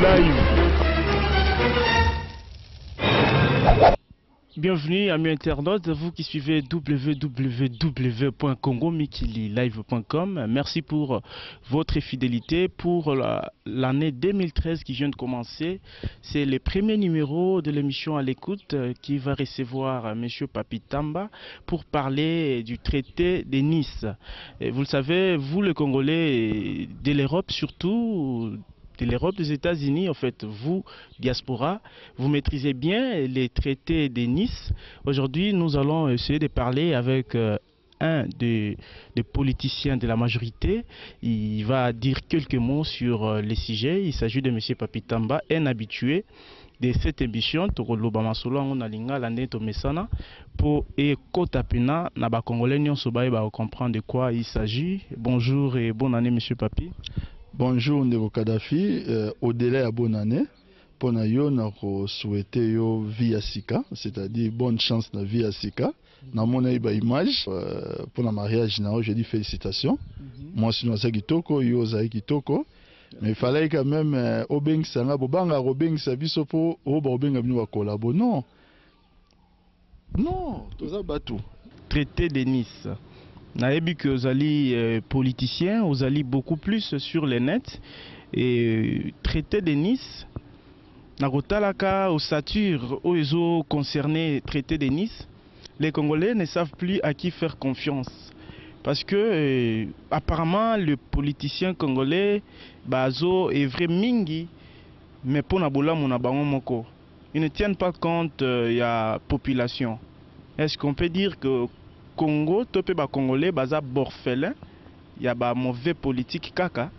live. Bienvenue amis internautes, vous qui suivez www.congomikililive.com. Merci pour votre fidélité pour l'année 2013 qui vient de commencer. C'est le premier numéro de l'émission à l'écoute qui va recevoir M. Papi Tamba pour parler du traité de Nice. Et vous le savez, vous le Congolais de l'Europe surtout, de l'Europe, des États-Unis, en fait, vous, diaspora, vous maîtrisez bien les traités de Nice. Aujourd'hui, nous allons essayer de parler avec un des politiciens de la majorité. Il va dire quelques mots sur les sujets. Il s'agit de M. Papi Tamba, un habitué de cette émission. Tokoloba masolo on alinga l'année tomesana pour et kotapena na ba congolais nyonso ba comprendre de quoi il s'agit. Bonjour et bonne année, M. Papi. Bonjour Ndeko Kadhafi, au-delà de bonne année, pour nous souhaiter vie à Sika, c'est-à-dire bonne chance dans la vie à Sika. Dans mon image, pour le mariage, je dis félicitations. Moi, je suis kitoko, yo zai kitoko. Mais il fallait quand même, obeng sanga, bobanga obeng sabiso po, obeng abinu wa kolabo. Non, non, tout ça batou. Traité de Nice. Naebi que vous allez politiciens, vous allez beaucoup plus sur les nets et traité de Nice. Nagotalaka au Satur, aux eaux concernés traité de Nice, les Congolais ne savent plus à qui faire confiance. Parce que apparemment le politicien congolais Bazo est vrai mingi, mais pour Nabola Monabango Moko, ils ne tiennent pas compte de la population. Est-ce qu'on peut dire que Congo, topé ba Congolais, baza borfelin, il y a ba mauvais politique kaka?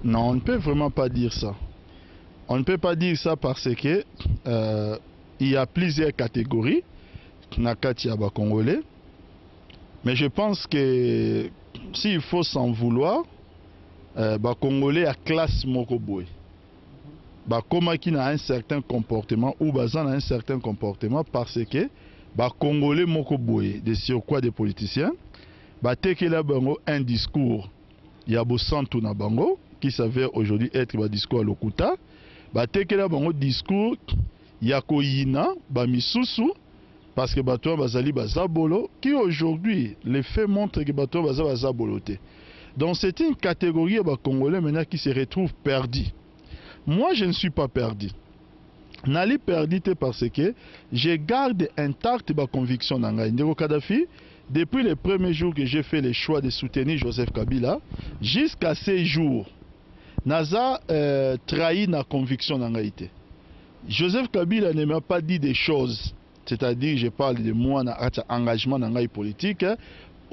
Non, on ne peut vraiment pas dire ça. On ne peut pas dire ça parce que il y a plusieurs catégories nakati ya ba Congolais. Mais je pense que s'il faut s'en vouloir, ba Congolais à classe moko boy. Ba koma qui a un certain comportement ou bazan a un certain comportement parce que ba Congolais moko boye de surcroît des politiciens ba tekela bango un discours ya bo santu na bango qui s'avère aujourd'hui être ba discours à lokuta ba tekela bango discours ya koyina ba misusu parce que bato bazali bazabolo qui aujourd'hui les faits montrent que bato bazabolo te. Donc c'est une catégorie ya ba Congolais maintenant qui se retrouve perdu. Moi je ne suis pas perdu. Nali perdu parce que je garde intacte ma conviction dans Ndeko Kadhafi. Depuis les premiers jours que j'ai fait le choix de soutenir Joseph Kabila, jusqu'à ces jours, Naza trahi ma conviction dans Haïti. Joseph Kabila ne m'a pas dit des choses, c'est-à-dire je parle de moi dans engagement dans la politique,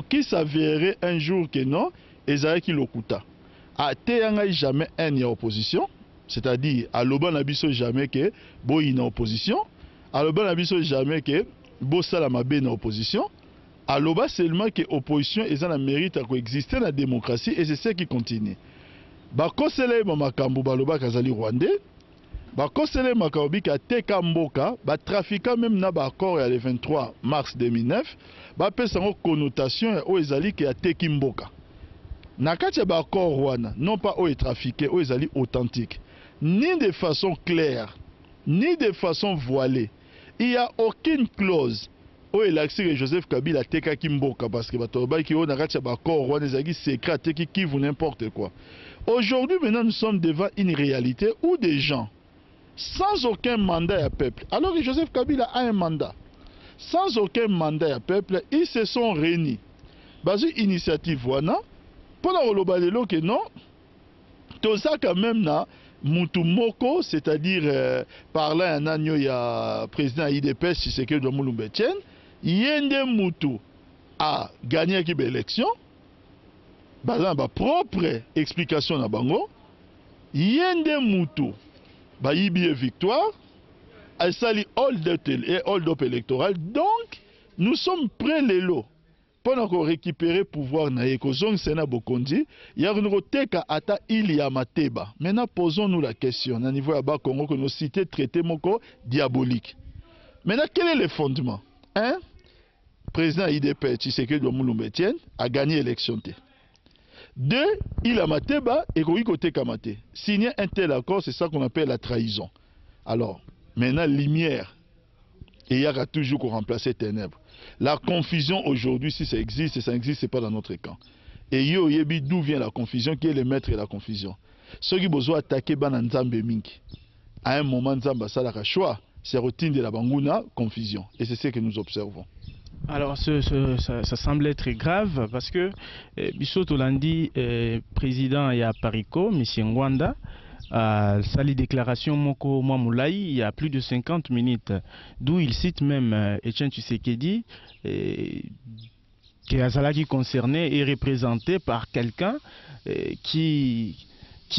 qui s'avérait un jour que non, et ça qui l'okuta. A te jamais un opposition. C'est-à-dire, à l'oban n'abisso jamais que Boyi en opposition, à l'oban n'abisso jamais que Bossalamabe en opposition, à l'oban seulement que l'opposition est en mérite à coexister dans la démocratie et c'est ce qui continue. Bakosele Mamakambu Baloba Kazali Rwandais, Bakosele Makaobi Teka Mboka, trafiquant même na accord le 23 mars 2009, pesa une connotation au ezali qui a Teki Mboka. Nakati ya accord Rwanda, non pas au trafiqué, au ezali authentique. Ni de façon claire, ni de façon voilée. Il n'y a aucune clause où il a que Joseph Kabila teka kimboka parce que Batoba qui on a raté d'accord ou des secrets qui vous n'importe quoi. Aujourd'hui maintenant nous sommes devant une réalité où des gens sans aucun mandat à peuple, alors que Joseph Kabila a un mandat, sans aucun mandat à peuple, ils se sont réunis. Basé initiative voilà pour la que non, tout ça quand même na Mutumoko, c'est-à-dire parlant un agneau, il y a président IDPS, si c'est que de Mouloumbetchen, Yende Moutou a gagné l'élection, bah propre explication à Bango, Yende Moutou, bah yibie victoire, elle sali hold-up électoral, donc nous sommes prêts les lots. Pendant récupérer le pouvoir na Ekozong Sena Bokondi, il y a une roteka ata Ilia Mateba. Maintenant posons-nous la question, à niveau de Congo que nos cités traitées moko diabolique. Maintenant quel est le fondement? Un, président IDP Tshisekedi Moulumbe Etienne a gagné l'élection. Deux, il a mateba et côté kamate. Signer un tel accord, c'est ça qu'on appelle la trahison. Alors, maintenant, lumière. Et il y aura toujours qu'on remplacer ténèbres. La confusion aujourd'hui, si ça existe, ça n'existe pas dans notre camp. Et yo yebi d'où vient la confusion, qui est le maître de la confusion. Ceux qui besoin attaquer Bananzambe Minki. À un moment, Nzamba Salaka choix, c'est routine de la Banguna, confusion. Et c'est ce que nous observons. Alors, ça semblait très grave parce que Bissot Olandi, président et à Parico, M. Ngwanda, a sali déclaration Moko Mwamoulaï il y a plus de 50 minutes, d'où il cite même Etienne Tshisekedi, qui est concerné et représenté par quelqu'un qui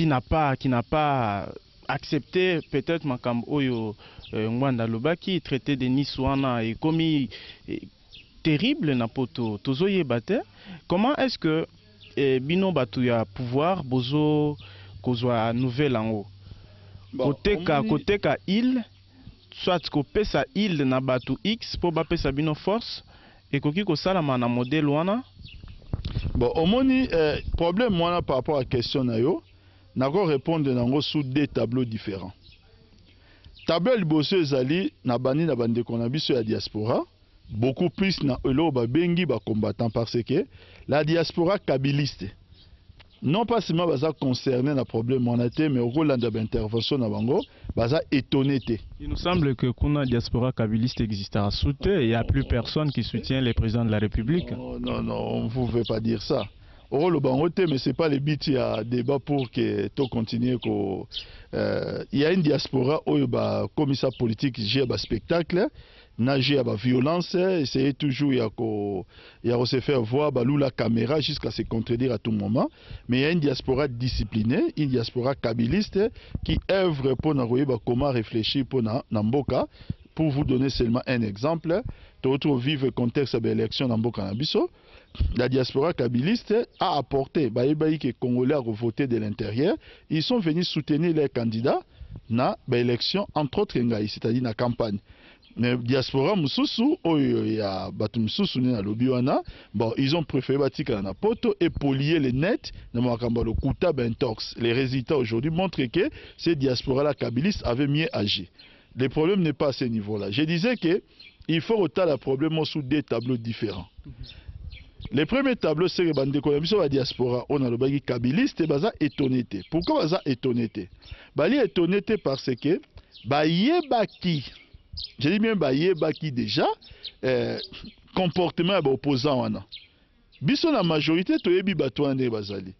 n'a pas accepté peut-être Makambo Oyo Ngwanda Lobaki, traité de Niswana et commis terrible Napoto Tozoye Bate. Comment est-ce que Bino Batuya pouvoir Bozo Kozwa nouvelle en haut côté ka il soit kopé sa il na Batu X pour bapé sa Bino force et koki ko salama na modèle wana. Bon, au moni problème moi par rapport à la question na yo, n'a pas répondre nango sous deux tableaux différents. Tableau liboso ezali na bani na bande konabiso ya diaspora. Beaucoup plus na elo ba bengi ba combattant parce que la diaspora kabiliste non pas seulement baza concerné na problème monétaire mais au rôle d'intervention na bango baza étonné. Il nous semble que kuna diaspora kabiliste existe à soutien, il n'y a plus personne qui soutient les présidents de la République. Non, on ne pouvez pas dire ça. Au rôle bangote mais c'est pas le but à débat pour que tout continue ko il y a une diaspora où ba commissaire politique gère ba spectacle nager à la violence, essayer toujours de se faire voir la caméra jusqu'à se contredire à tout moment. Mais il y a une diaspora disciplinée, une diaspora kabiliste qui œuvre pour nous comment réfléchir pour Namboka. Pour vous donner seulement un exemple, tout vivre le contexte de l'élection Namboka Nabiso, la diaspora kabiliste a apporté que les Congolais ont voté de l'intérieur. Ils sont venus soutenir les candidats dans l'élection, entre autres, c'est-à-dire dans la campagne. Mais diaspora mususu oyo ya batu mususu na lobi wana bon ils ont préféré batika na poto et polier les nets na makamba le kuta bentox. Les résultats aujourd'hui montrent que ces diaspora là kabilistes avaient mieux agi. Le problème n'est pas à ce niveau-là. Je disais que il faut autant le problème sous deux tableaux différents. Le premier tableau c'est que bande économique la diaspora on a le bagi kabiliste et baza étonné. Pourquoi baza étonné? Bali étonné parce que ba yebaki. Je dis bien qui déjà comportement opposant wana. Biso la majorité toyebi batouane bazali.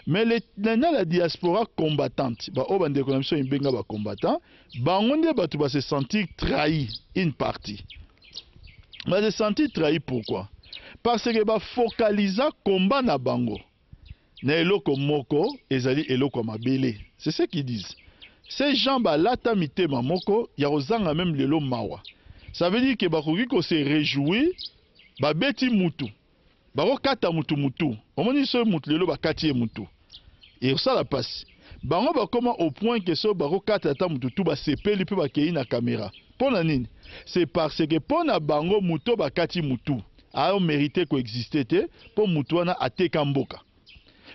Mais la diaspora combattante, ba o bande économique imbenga ba combattant, ba onde batu ba se sentir trahi une partie. Ba se sentir trahi pourquoi? Parce que ba focalisa combat na bango. Na eloko moko ezali eloko mabele. C'est ce qu'ils disent. Ces gens balata mitema moko ya ozanga même lelo mawa. Ça veut dire que bakoki ko se réjouir ba beti mutu. Bako kata mutu. Omoni so mutu lelo bakati mutu. Et ça la passe. Bango bakoma au point que so bako kata ta mutu tout ba sepeli pe bakei na caméra. Pona nini? C'est parce que pona bango muto bakati mutu a mérité coexister pour mutu wana ateka mboka.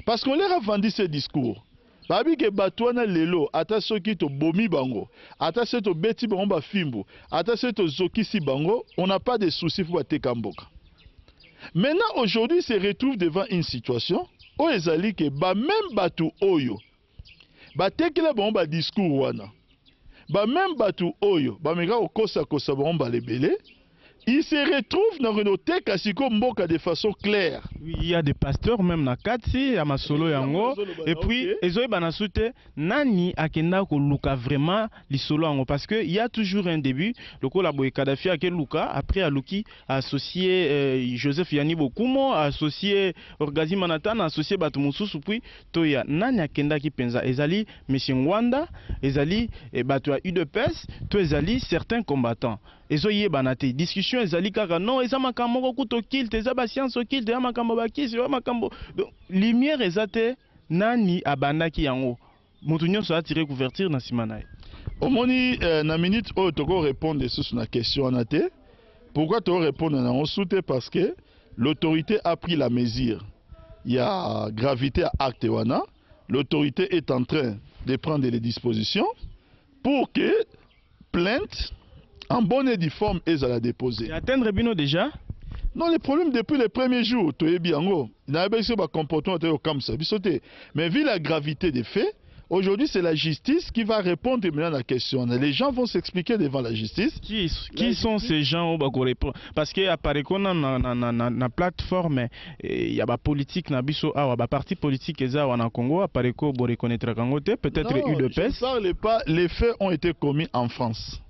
Parce qu'on leur a vendu ce discours. Babi ke batwana lelo ata soki to bomi bango ata se to beti bango ba fimbo ata se to zokisi bango on n'a pas de soucis pour bateka mboka. Maintenant aujourd'hui se retrouve devant une situation où ezali ke ba même batu oyo batekela bango ba discours wana ba même batu oyo ba meka kosa bango ba lebele. Il se retrouve dans une Kasiko Mboka de façon claire. Oui, il y a des pasteurs même na Katsi, à Masolo Yango. Et puis, Ezoé Banasute, Nani Akenda ko Luka vraiment l'isolo Yango. Parce qu'il y a toujours un début. Le Kolaboy Kadhafi a Luka, après à Luki, associé Joseph Yani Bokumo, associé Orgazi Manhattan, associé Batumusu, puis Toya. Nani Akenda qui pensa Ezali, M. Ngwanda, Ezali, Batua UDPS, to Ezali, certains combattants. Ezoye Banate, discussion ezali kaka non eza makambo kuto kilt eza ba science kilt eza makambo ba kisi eza makambo lumière ezate nani abandaki yango mutu nyonso atire couverture na simana. Omoni na minute o toko répondre sur na question anate. Pourquoi to répondre na on soute parce que l'autorité a pris la mesure. il y a gravité à acte wana, l'autorité est en train de prendre les dispositions pour que plainte en bonne et due forme est à la déposer. Et atteindre Bino déjà? Non, le problème depuis les premiers jours, tu es bien, il y a un comportement comme ça. Mais vu la gravité des faits, aujourd'hui c'est la justice qui va répondre maintenant à la question. Les gens vont s'expliquer devant la justice. Qui sont ces gens au Bago répondre? Parce que apparaît qu'on a na plateforme, il y a des politiques na biso, des partis politiques eza wana Congo, apparaît qu'on bo reconnaître Kangote, peut-être UDPS. Je ne parle pas, les faits ont été commis en France.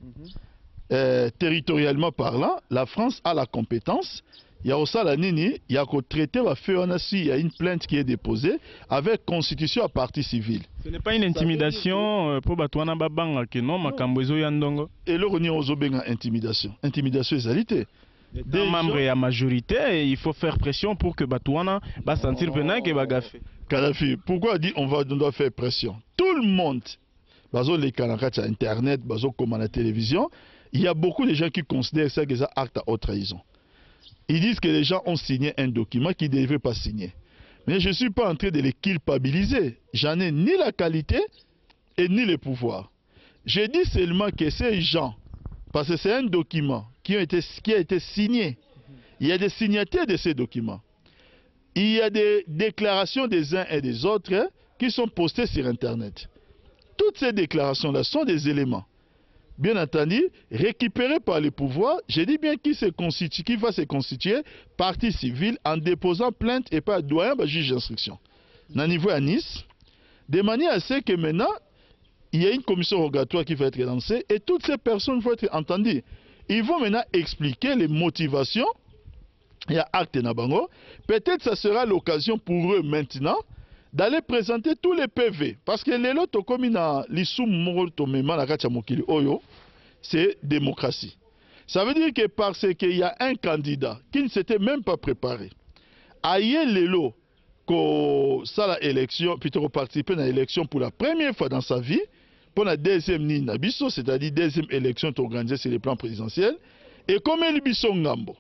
Territorialement parlant, la France a la compétence. Il y a aussi la Nini, il y a qu'au traité, il y a une plainte qui est déposée avec constitution à partie civile. Ce n'est pas une intimidation pour Batouana Babanga que non, Makambozo Yandongo. Et là, on y a intimidation. Intimidation est alité. Des membres et à majorité, il faut faire pression pour que Batouana va sentir venant que Bagafé. Kadhafi, pourquoi dit on doit faire pression? Tout le monde, bazo les canards sur Internet, bazo comme à la télévision, il y a beaucoup de gens qui considèrent ça que c'est un acte à haute trahison. Ils disent que les gens ont signé un document qu'ils ne devaient pas signer. Mais je ne suis pas en train de les culpabiliser. J'en ai ni la qualité et ni le pouvoir. Je dis seulement que ces gens, parce que c'est un document qui a été signé, il y a des signataires de ces documents. Il y a des déclarations des uns et des autres qui sont postées sur Internet. Toutes ces déclarations-là sont des éléments, bien entendu, récupéré par le pouvoir, je dis bien qui va se constituer partie civile en déposant plainte et pas doyen juge d'instruction. Dans le niveau à Nice, de manière à ce que maintenant, il y a une commission rogatoire qui va être lancée et toutes ces personnes vont être entendues. Ils vont maintenant expliquer les motivations. Il y a acte Nabango. Peut-être que ça sera l'occasion pour eux maintenant d'aller présenter tous les PV. Parce que les lots comme c'est démocratie. Ça veut dire que parce qu'il y a un candidat qui ne s'était même pas préparé, ailleurs les lots ça la élection, plutôt participer à l'élection pour la première fois dans sa vie, pour la deuxième Nina Bisso, c'est-à-dire deuxième élection organisée sur le plan présidentiel, et comme il Bisso Ngambo.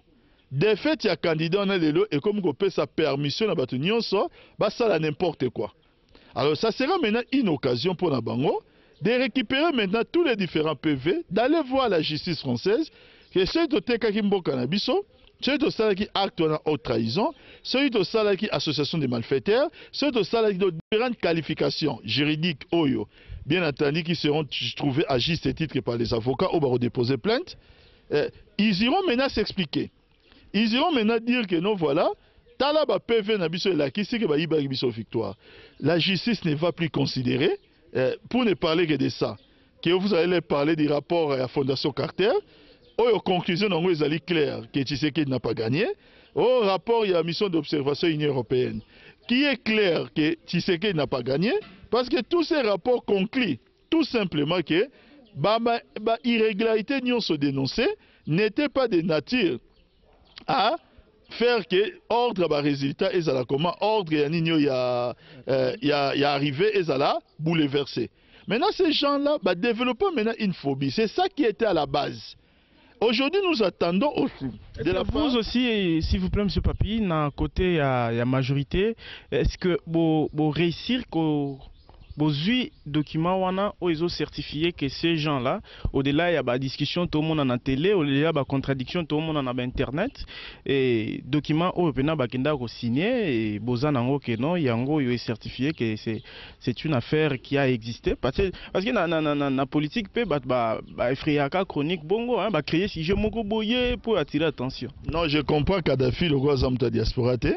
De fait, il y a candidat dans les lots et comme on peut sa permission à battre ça la n'importe quoi. Alors ça sera maintenant une occasion pour Nabango de récupérer maintenant tous les différents PV, d'aller voir la justice française, que ceux de Tekakimbo Kanabiso, ceux de ça qui acte en haute trahison, ceux de ça qui association de malfaiteurs, ceux de ça qui ont différentes qualifications juridiques, oyo, bien entendu, qui seront trouvés à juste titre par les avocats ou vont déposer plainte. Ils iront maintenant s'expliquer. Ils iront maintenant dire que non, voilà, Talaba PV Nabiso et la qui c'est que va y victoire. La justice ne va plus considérer, pour ne parler que de ça, que vous allez parler du rapport à la Fondation Carter. Aux conclusions, ils allaient clair que Tshisekedi n'a pas gagné. Au rapport, il y a la mission d'observation Union européenne, qui est clair que Tshisekedi n'a pas gagné, parce que tous ces rapports concluent tout simplement que irrégularité n'y se dénoncée n'était pas de nature à faire que ordre ba résultat et la comment ordre y a arrivé et la bouleversé. Maintenant ces gens-là développent maintenant une phobie. C'est ça qui était à la base. Aujourd'hui nous attendons aussi de la vous aussi, s'il vous plaît, M. Papi, d'un côté il y a majorité. Est-ce que vous réussir vos documents wana où ils ont certifié que ces gens-là, au-delà il y a des discussions tout le monde en a télé, au-delà il y a des contradictions tout le monde en a internet et documents où pena bakenda ko signé et bozana ngo que non yango yo est certifié que c'est une affaire qui a existé parce que na politique peut ba effrayaka chronique bongo hein ba créer si je moko boyer pour attirer attention. Non, je comprends Kadhafi le roi zamta diaspora te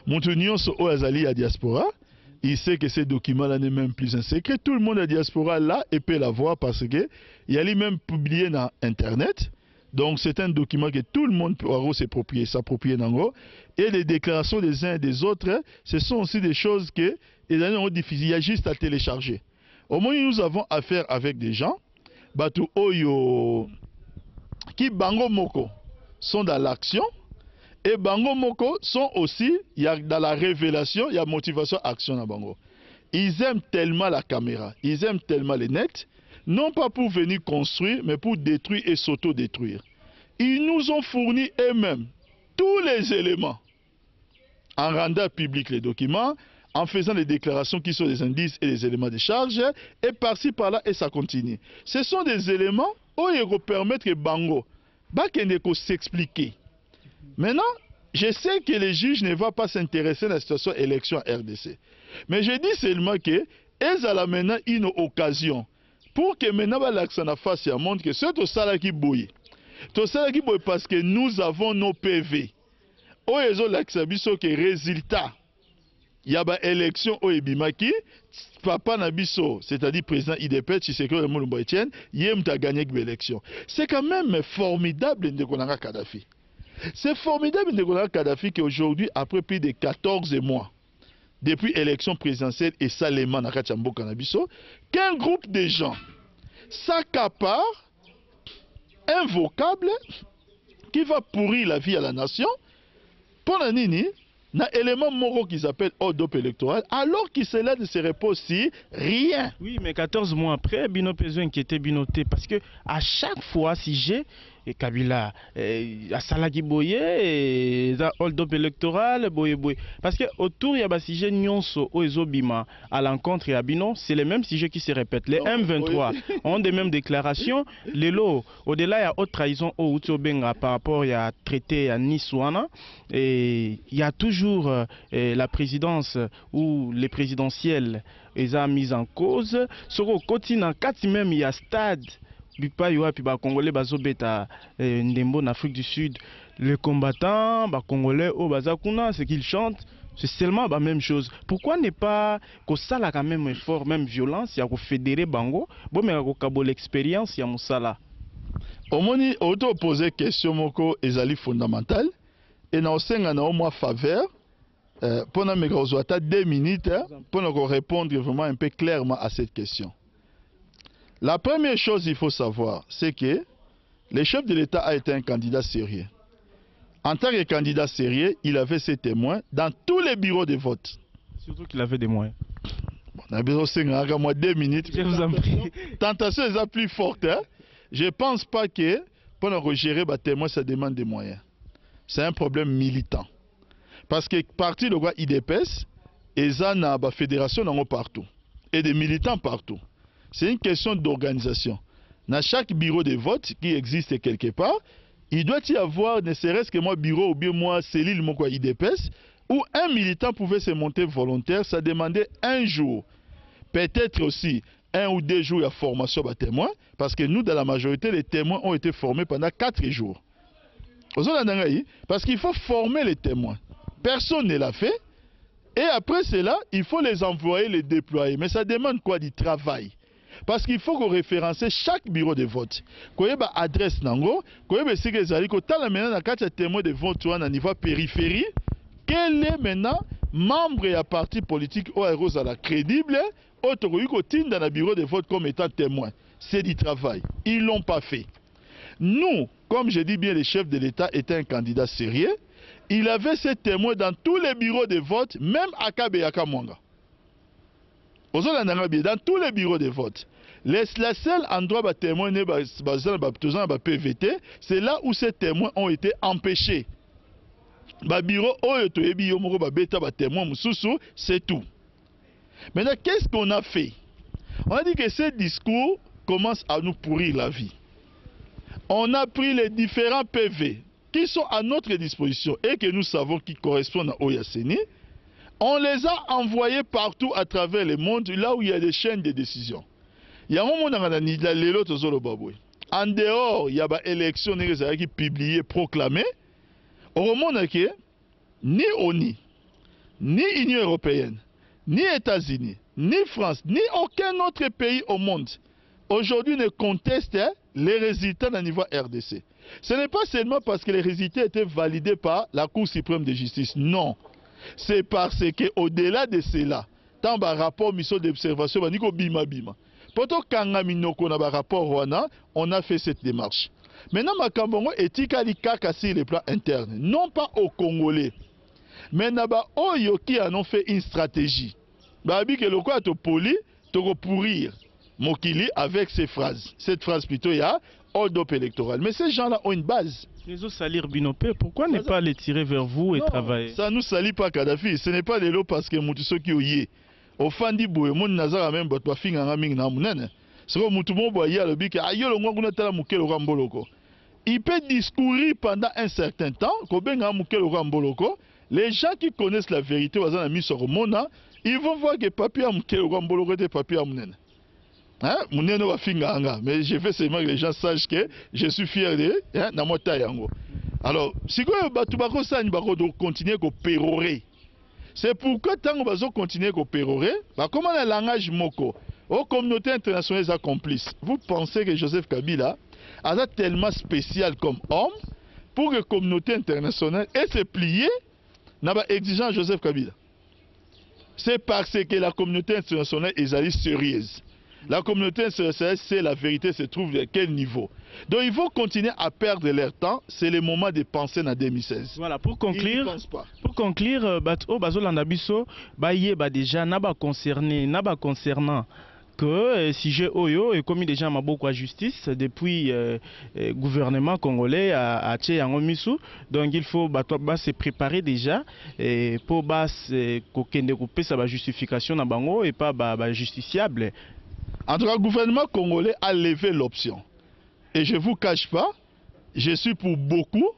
mutu nyonso o azali à diaspora. Il sait que ces documents-là n'est même plus un secret. Tout le monde à diaspora là et peut la voir parce que il y a même publié dans Internet. Donc c'est un document que tout le monde peut s'approprier dans gros. Et les déclarations des uns et des autres, ce sont aussi des choses que les années ont diffusées. Il y a juste à télécharger. Au moins nous avons affaire avec des gens, Batu Oyo, qui Bango Moko sont dans l'action. Et Bango Moko sont aussi, il y a dans la révélation, il y a motivation, action à Bango. Ils aiment tellement la caméra, ils aiment tellement les nets, non pas pour venir construire, mais pour détruire et s'auto-détruire. Ils nous ont fourni eux-mêmes tous les éléments en rendant public les documents, en faisant des déclarations qui sont des indices et des éléments de charge, et par-ci par-là, et ça continue. Ce sont des éléments où ils vont permettre que Bango, s'expliquer. Maintenant, je sais que les juges ne vont pas s'intéresser à la situation élection à RDC. Mais je dis seulement que, ils ont maintenant une occasion pour que maintenant, l'accent à face montre que c'est tout ça qui bouille. Tout ça qui bouille parce que nous avons nos PV. Où ils ont l'accent que résultat. Il y a une élection au Ebimaki, papa Nabiso, c'est-à-dire président IDP, Tshisekedi Moulumbo Etienne, il a gagné l'élection. C'est quand même formidable de Konanga Kadhafi. C'est formidable de Konanga Kadhafi qu'aujourd'hui, après plus de 14 mois, depuis l'élection présidentielle et Salema Nakachambo Kanabiso, qu'un groupe de gens s'accapare un vocable qui va pourrir la vie à la nation, pour la nini, un élément moraux qu'ils appellent ordre électoral, alors qu'il se là de se repose si rien. Oui, mais 14 mois après, Bino Pezo inquiétait Binoté, parce que à chaque fois, si j'ai et Kabila, à Salaki Boye, et hold-up électoral, Boye Boye. Parce que autour, il y a des sujets Nyonso, Oezo Bima, à l'encontre et à Bino, c'est les mêmes sujets qui se répètent. Les M23 ont des mêmes déclarations. Les lots, au-delà, il y a autre trahison au Benga par rapport à traité à Niswana. Et il y a toujours la présidence ou les présidentielles, ils ont mis en cause. Sur le continent, quand même, il y a stade. Bipa yoa puis ba Congolais bazobeta ndembo en Afrique du Sud, les combattants ba Congolais au bazakuna ce qu'ils chantent c'est seulement la même chose. Pourquoi ne pas que ça là quand même effort même violence ya ko fédérer bango bon mais ko kabo l'expérience ya musala. Omoni auto poser question moko ezali fondamentale et na osenga na au moins faveur pendant mes gros 2 minutes pour répondre vraiment un peu clairement à cette question. La première chose qu'il faut savoir, c'est que le chef de l'État a été un candidat sérieux. En tant que candidat sérieux, il avait ses témoins dans tous les bureaux de vote. Surtout qu'il avait des moyens. Bon, on a besoin de 2 minutes. Je vous en prie. Tentation est la plus forte. Hein? Je ne pense pas que pour gérer les témoins, ça demande des moyens. C'est un problème militant. Parce que parti de quoi IDPS, ils ont une fédération partout. Et des militants partout. C'est une question d'organisation. Dans chaque bureau de vote qui existe quelque part, il doit y avoir, ne serait-ce que moi bureau ou bien moi cellule, mon quoi IDPS, où un militant pouvait se monter volontaire, ça demandait 1 jour. Peut-être aussi 1 ou 2 jours de formation à témoins, parce que nous, dans la majorité, les témoins ont été formés pendant 4 jours. Parce qu'il faut former les témoins. Personne ne l'a fait. Et après cela, il faut les envoyer, les déployer. Mais ça demande quoi du travail? Parce qu'il faut qu'on référence chaque bureau de vote. Qu'on ait une adresse nango, qu'on ait si que zali, qu'on t'a maintenant dans 4 témoins de vote à niveau périphérie. Quel est maintenant membre et parti politique au héros à la crédible, autre que dans le bureau de vote comme étant témoin. C'est du travail. Ils ne l'ont pas fait. Nous, comme je dis bien, le chef de l'État était un candidat sérieux. Il avait ses témoins dans tous les bureaux de vote, même à Kabe et à Kamwanga. Dans tous les bureaux de vote. La seule endroit où les témoins PVT, c'est là où ces témoins ont été empêchés. C'est tout. Maintenant, qu'est-ce qu'on a fait? On a dit que ce discours commence à nous pourrir la vie. On a pris les différents PV qui sont à notre disposition et que nous savons qui correspondent à Oyaseni. On les a envoyés partout à travers le monde, là où il y a des chaînes de décision. Il y a un moment en dehors, il y a des élections qui publiées, proclamées. Au moment où ni ONU, ni Union européenne, ni États-Unis, ni France, ni aucun autre pays au monde, aujourd'hui ne conteste les résultats au niveau RDC. Ce n'est pas seulement parce que les résultats étaient validés par la Cour suprême de justice. Non. C'est parce qu'au-delà de cela, dans le rapport mission d'observation, pourtant, quand on a un rapport, on a fait cette démarche. Maintenant, Makambongo est sur le plan interne, non pas aux Congolais, mais aux qui en ont fait une stratégie. Que le quoi te poli, te pourrir. Mokili avec ces phrases. Cette phrase plutôt, il y a hold-up électoral. Mais ces gens-là ont une base. Les autres salir Binopé, pourquoi ne pas les tirer vers vous et non, travailler? Ça ne nous salit pas Kadhafi. Ce n'est pas les lots parce que Moutuso qui ouye. Au fandi boué, mon nazara même, bot pas finga ngaming na mounene. C'est comme Moutumo boye le bique, aïe le ngwa tala mouké le ramboloko. Il peut discourir pendant un certain temps, kobenga mouké le ramboloko. Les gens qui connaissent la vérité, ils vont voir que papi a mouké le ramboloko était papi a mounene. Hein? Mounene va finga anga. Mais je fais seulement que les gens sachent que je suis fier de Namota Yango. Alors, si vous avez continuer à pérorer, c'est pourquoi tant que vous continuer à pérorer, comment le langage moko, aux communautés internationales accomplissent. Vous pensez que Joseph Kabila a tellement spécial comme homme pour que la communauté internationale ait se plier n'a pas exigeant Joseph Kabila. C'est parce que la communauté internationale est allée sérieuse. La communauté internationale, c'est la vérité, se trouve à quel niveau. Donc ils vont continuer à perdre leur temps. C'est le moment de penser en 2016. Voilà, pour conclure, Bazolandabiso, déjà n'a pas concernant que si j'ai Oyo et commis déjà ma beaucoup à justice depuis gouvernement congolais à Tchéangomisu, donc il faut se préparer déjà pour couper sa justification na bango et pas justiciable. En tout cas, le gouvernement congolais a levé l'option. Et je ne vous cache pas, je suis pour beaucoup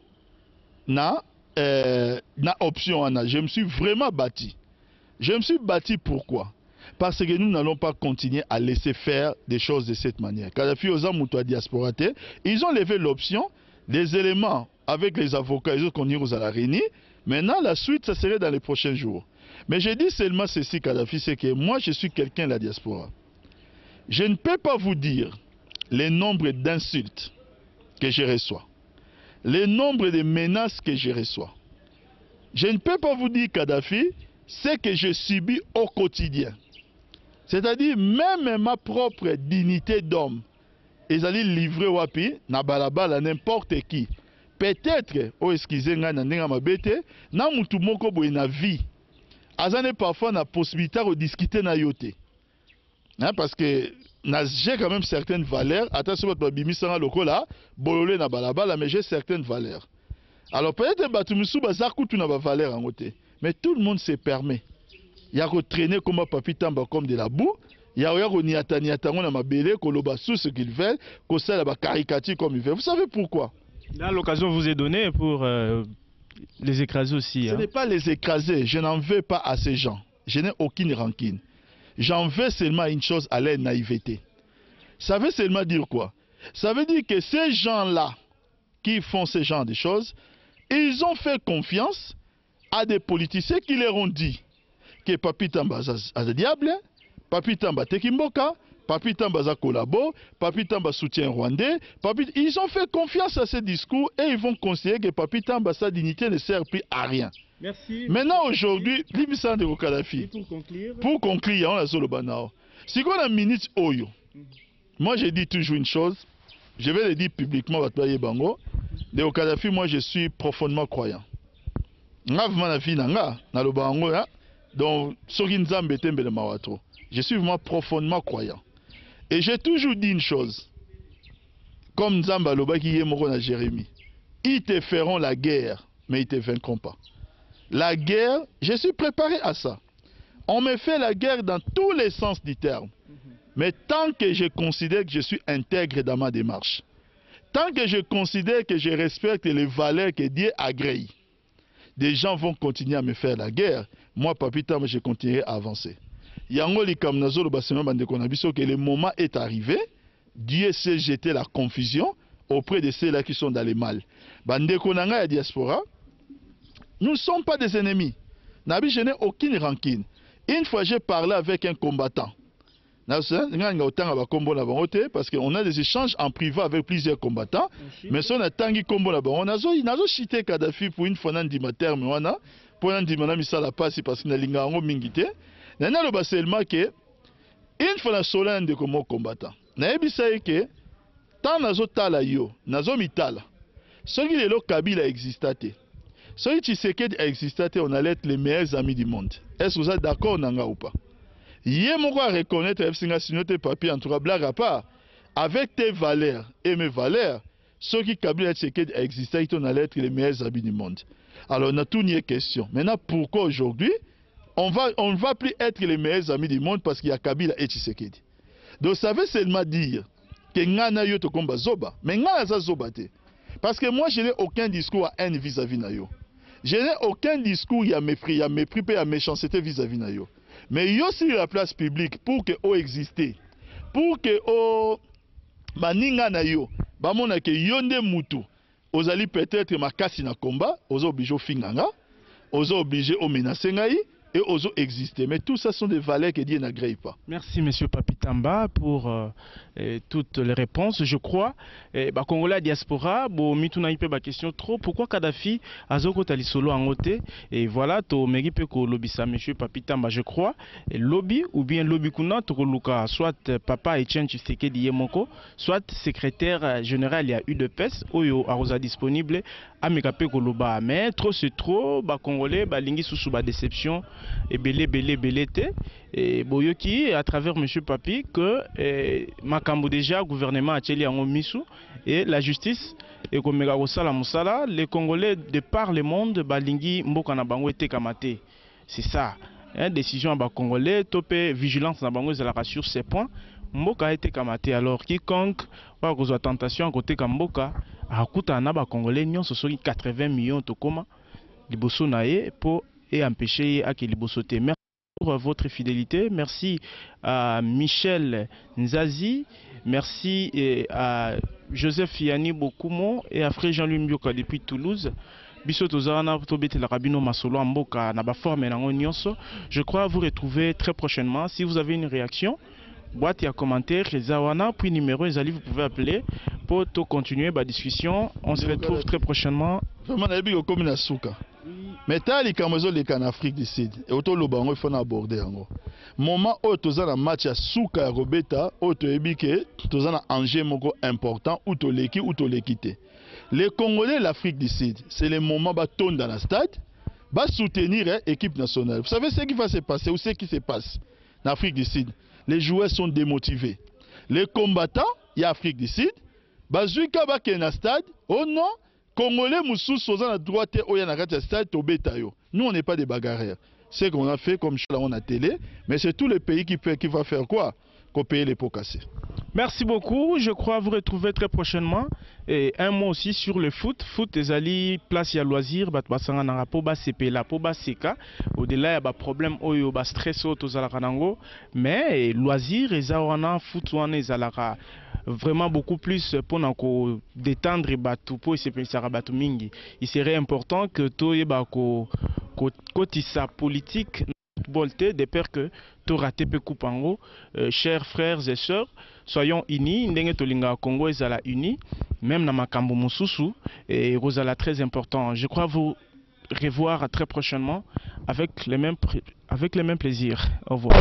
na option. Je me suis vraiment bâti. Je me suis bâti pourquoi? Parce que nous n'allons pas continuer à laisser faire des choses de cette manière. Kadhafi aux Amoutoua diaspora, ils ont levé l'option, des éléments avec les avocats, les autres qu'on ira à la réunie. Maintenant, la suite, ça serait dans les prochains jours. Mais je dis seulement ceci, Kadhafi, c'est que moi, je suis quelqu'un de la diaspora. Je ne peux pas vous dire le nombre d'insultes que je reçois, le nombre de menaces que je reçois. Je ne peux pas vous dire, Kadhafi, ce que je subis au quotidien. C'est-à-dire, même ma propre dignité d'homme, ils allaient livrer wapi, na balabala, n'importe qui. Peut-être, oh excusez-moi, na mutu moko boye na vie. Azane parfois na possibilité de discuter na yote. Hein, parce que j'ai quand même certaines valeurs. Attention, votre bimisanga lokola, bololé na balabala, mais j'ai certaines valeurs. Alors peut-être batumusu bazakutu na ba valeur en côté. Mais tout le monde se permet. Il y a traîner comme papi tamba comme de la boue. Il y a niatango na mabele, koloba sous ce qu'ils veulent, ko ça la caricature comme ils veulent. Vous savez pourquoi? Là, l'occasion vous est donnée pour les écraser aussi. Ce n'est pas les écraser. Je n'en veux pas à ces gens. Je n'ai aucune rancune. J'en veux seulement une chose, à leur naïveté. Ça veut seulement dire quoi? Ça veut dire que ces gens-là qui font ce genre de choses, ils ont fait confiance à des politiciens qui leur ont dit que Papi Tamba a le diable, Papi Tamba Tekimboka, Papi Tamba a collabo, Papi Tamba soutient rwandais. Ils ont fait confiance à ces discours et ils vont considérer que Papi Tamba, sa dignité ne sert plus à rien. Merci. Maintenant, aujourd'hui, pour conclure, on a solo banao. Si on a minute Oyo, moi je dis toujours une chose, je vais le dire publiquement à Toye Bango, de Kadhafi, moi je suis profondément croyant. Donc, je suis vraiment profondément croyant. Et j'ai toujours dit une chose, comme Nzamba Lobaki Yemoro na Jérémie, ils te feront la guerre, mais ils ne te vaincront pas. La guerre, je suis préparé à ça. On me fait la guerre dans tous les sens du terme. Mais tant que je considère que je suis intègre dans ma démarche, tant que je considère que je respecte les valeurs que Dieu agrée, des gens vont continuer à me faire la guerre. Moi, Papi Tamba, je continuerai à avancer. Yango likam nazolo basema bande konabiso que le moment est arrivé. Dieu sait jeter la confusion auprès de ceux-là qui sont dans le mal. Bande konanga ya diaspora. Nous ne sommes pas des ennemis. Nabi, je n'ai aucune rancune. Une fois, j'ai parlé avec un combattant. Parce qu'on a des échanges en privé avec plusieurs combattants. Mais si on a tangi combo là-bas, on a chité Kadhafi pour une fois dans le terme. Pour un dimana misala passe parce qu'il y a l'ingango mingité. N'a le seulement que une fois la solenne de comme combattant. N'a ebisa que tant nazo tala yo, nazo mitala. Ce qui est là Kabila existaté. Ce qui Tshisekedi existaté, on allait être les meilleurs amis du monde. Est-ce que vous êtes d'accord nanga ou pas? Yé moko à reconnaître FCNA sinon tes papiers en tout cas blague à part. Avec tes valeurs et mes valeurs, ceux qui Kabila Tshisekedi existaient, ils allaient être les meilleurs amis du monde. Alors on a tout nié question. Maintenant pourquoi aujourd'hui on ne va plus être les meilleurs amis du monde parce qu'il y a Kabila et Tshisekedi. Donc ça veut seulement dire que ngana yo to komba zoba, mais ngana za zoba te. Parce que moi je n'ai aucun discours à haine vis-à-vis na yo. Je n'ai aucun discours il y a mépris et à méchanceté vis-à-vis na yo. Mais yo sur la place publique pour que o exister, pour que o baninga na yo, bamona ke yonde mutu, ozali peut-être makasi na combat, ozo obligé au finganga, ozo obligé au menacer ngai. Et oso exister. Mais tout ça sont des valeurs que Dieu n'agrée pas. Merci Monsieur Papitamba pour toutes les réponses. Je crois, Congolais diaspora, mituna ipe ba question trop. Pourquoi Kadhafi azoko talisolo en ote? Et voilà, to meripe ko lobby ça Monsieur Papitamba. Je crois, lobby ou bien lobby kuna to luka, soit Papa Etienne Tshisekedi Yemoko, soit secrétaire général il y a eu de PES, oyo arosa disponible, amekape ko loba. Mais trop c'est trop, Congolais, lingi sous ba déception. Et belé et boyoki à travers Monsieur Papi que makambo déjà gouvernement a teli en misu et la justice et comme la musala les Congolais de par le monde balingi mboka na bango ete kamate. C'est ça, décision à Congolais topé vigilance na bango la sur ces points mboka ete kamate. Alors quiconque va reçoit tentation côté kamboka akuta na ba Congolais nyonso soki 80 millions to koma liboso na ye pour et empêcher à qu'il bosote. Merci pour votre fidélité. Merci à Michel Nzazi. Merci à Joseph Yanni Bokumo et à Frère Jean-Louis Mbioka depuis Toulouse. Je crois vous retrouver très prochainement. Si vous avez une réaction, boîte et à commentaire, puis numéro, vous pouvez appeler pour continuer la discussion. On se retrouve très prochainement. Mais t'as les Camerounais en Afrique du Sud et autour le bango il faut aborder encore. Moment où tu as un match à Souka Robeta, où tu as un enjeu important, où tu l'équipe ou tu l'équité. Les Congolais de l'Afrique du Sud, c'est le moment où tu dans le stade, va soutenir l'équipe nationale. Vous savez ce qui va se passer ou ce qui se passe en Afrique du Sud? Les joueurs sont démotivés. Les combattants, il y a Afrique du Sud, bazuika ba dans le stade, oh non. Congolais moussous sont à droite ou à la stade au bétail. Nous on n'est pas des bagarreurs. C'est qu'on a fait comme on a télé, mais c'est tout le pays qui va faire quoi? Qu'on paye les pots cassés. Merci beaucoup. Je crois vous retrouver très prochainement. Et un mot aussi sur le foot. Foot des alliés place à loisir, batbasanga na po ba CP la po ba seka. Au-delà il y a problème oyo ba stress aux alakanango, mais loisir et zawana foot wana ezalaka vraiment beaucoup plus pour nous détendre batu pour se penser à batu mingi. Il serait important que to yeba ko kotisa politique de peur que tu raté peu coupango. Chers frères et sœurs, soyons unis. Ndenge tolinga Congo ezala unis, même na makambo mususu et rozala très important. Je crois vous revoir très prochainement avec les mêmes plaisirs. Au revoir.